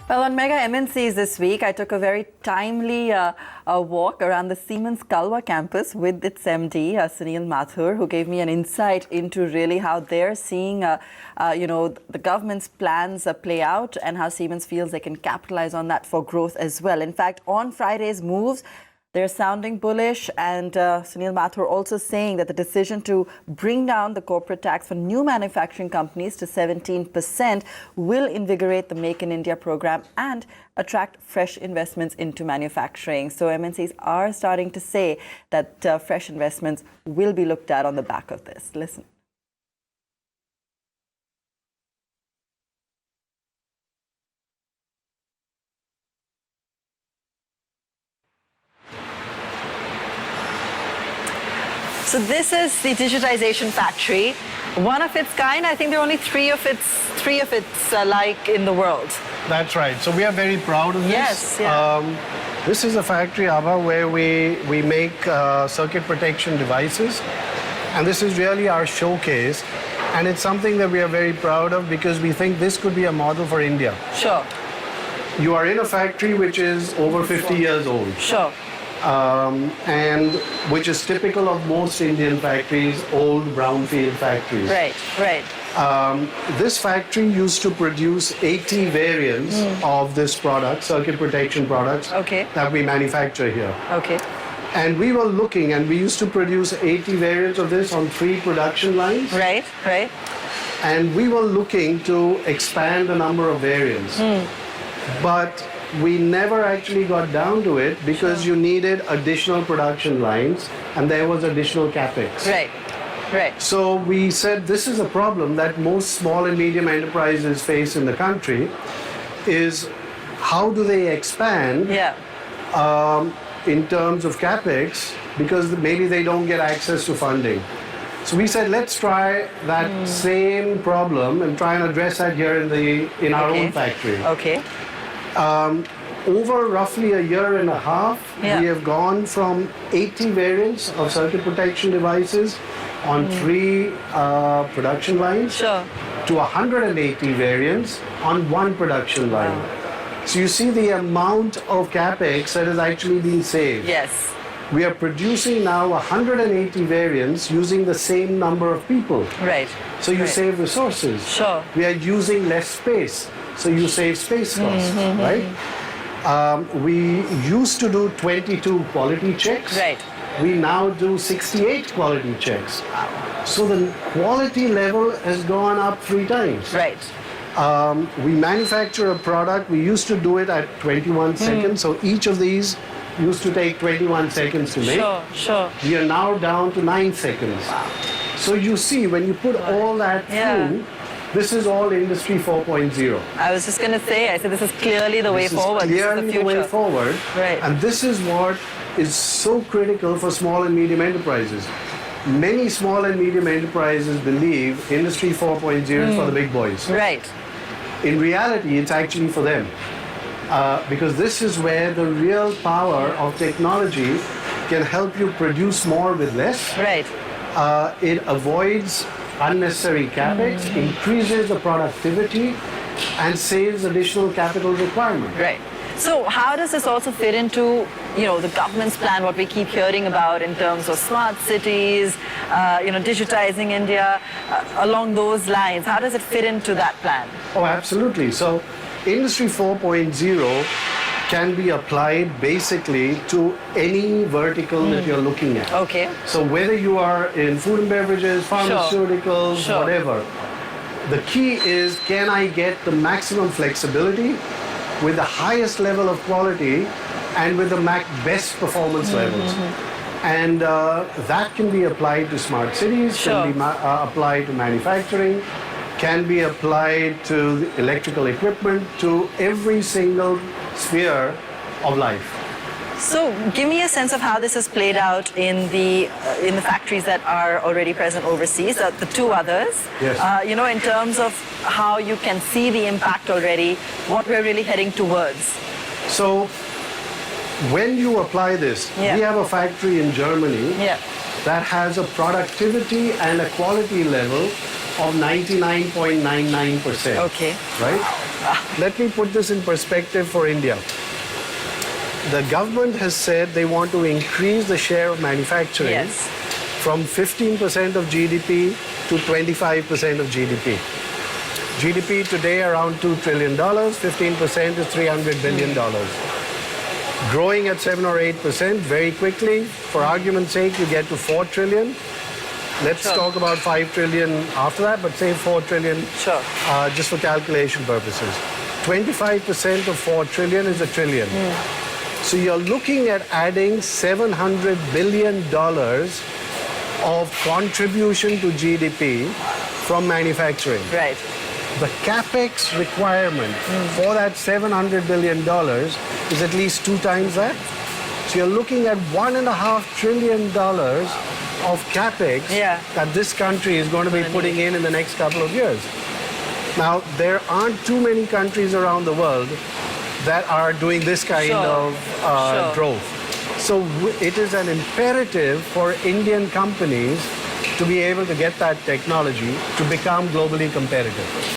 Well, on Mega MNCs this week, I took a very timely walk around the Siemens Kalwa campus with its MD, Sunil Mathur, who gave me an insight into really how they're seeing, the government's plans play out and how Siemens feels they can capitalize on that for growth as well. In fact, on Friday's moves, they're sounding bullish, and Sunil Mathur also saying that the decision to bring down the corporate tax for new manufacturing companies to 17% will invigorate the Make in India program and attract fresh investments into manufacturing. So MNCs are starting to say that fresh investments will be looked at on the back of this. Listen. So this is the digitization factory, one of its kind. I think there are only three of its like in the world. That's right. So we are very proud of this. Yes. Yeah. This is a factory, Abha, where we make circuit protection devices, and this is really our showcase. And it's something that we are very proud of because we think this could be a model for India. Sure. You are in a factory which is over 50 years old. Sure. And which is typical of most Indian factories, old brownfield factories. Right, right. This factory used to produce 80 variants of this product, circuit protection products, that we manufacture here. Okay. And we were looking, and we used to produce 80 variants of this on 3 production lines. Right, right. And we were looking to expand the number of variants. But we never actually got down to it because you needed additional production lines and there was additional capex. Right, right. So we said this is a problem that most small and medium enterprises face in the country is how do they expand in terms of capex because maybe they don't get access to funding. So we said let's try that same problem and try and address that here in our own factory. Okay. Over roughly a year and a half, we have gone from 80 variants of circuit protection devices on 3 production lines to 180 variants on 1 production line. So you see the amount of capex that has actually been saved. Yes. We are producing now 180 variants using the same number of people. Right. So you save resources. Sure. We are using less space. So you save space costs, right? We used to do 22 quality checks. Right. We now do 68 quality checks. So the quality level has gone up 3 times. Right. We manufacture a product. We used to do it at 21 seconds. So each of these used to take 21 seconds to make. Sure, sure. We are now down to 9 seconds. Wow. So you see, when you put all that through, this is all Industry 4.0. I was just going to say, I said this is clearly the way forward. This is clearly the way forward. Right. And this is what is so critical for small and medium enterprises. Many small and medium enterprises believe Industry 4.0 is for the big boys. Right. In reality, it's actually for them. Because this is where the real power of technology can help you produce more with less. Right. It avoids unnecessary capex, increases the productivity, and saves additional capital requirement. Right. So how does this also fit into, the government's plan, what we keep hearing about in terms of smart cities, digitizing India, along those lines? How does it fit into that plan? Oh, absolutely. So Industry 4.0 can be applied basically to any vertical that you're looking at. Okay. So whether you are in food and beverages, pharmaceuticals, whatever, the key is, can I get the maximum flexibility with the highest level of quality and with the best performance levels? And that can be applied to smart cities, can be applied to manufacturing, can be applied to electrical equipment, to every single sphere of life. So give me a sense of how this has played out in the factories that are already present overseas, the 2 others. Yes. In terms of how you can see the impact already, what we're really heading towards. So when you apply this, we have a factory in Germany that has a productivity and a quality level of 99.99%. Okay. Right? Let me put this in perspective for India. The government has said they want to increase the share of manufacturing Yes. from 15% of GDP to 25% of GDP. GDP today around $2 trillion, 15% is $300 billion. Growing at 7 or 8% very quickly. For argument's sake, you get to 4 trillion. Let's talk about 5 trillion after that, but say 4 trillion just for calculation purposes. 25% of 4 trillion is a trillion. So you're looking at adding $700 billion of contribution to GDP from manufacturing. Right. The capex requirement for that $700 billion is at least 2 times that. So you're looking at $1.5 trillion of capex that this country is going to be putting in the next couple of years. Now, there aren't too many countries around the world that are doing this kind of growth. So it is an imperative for Indian companies to be able to get that technology to become globally competitive.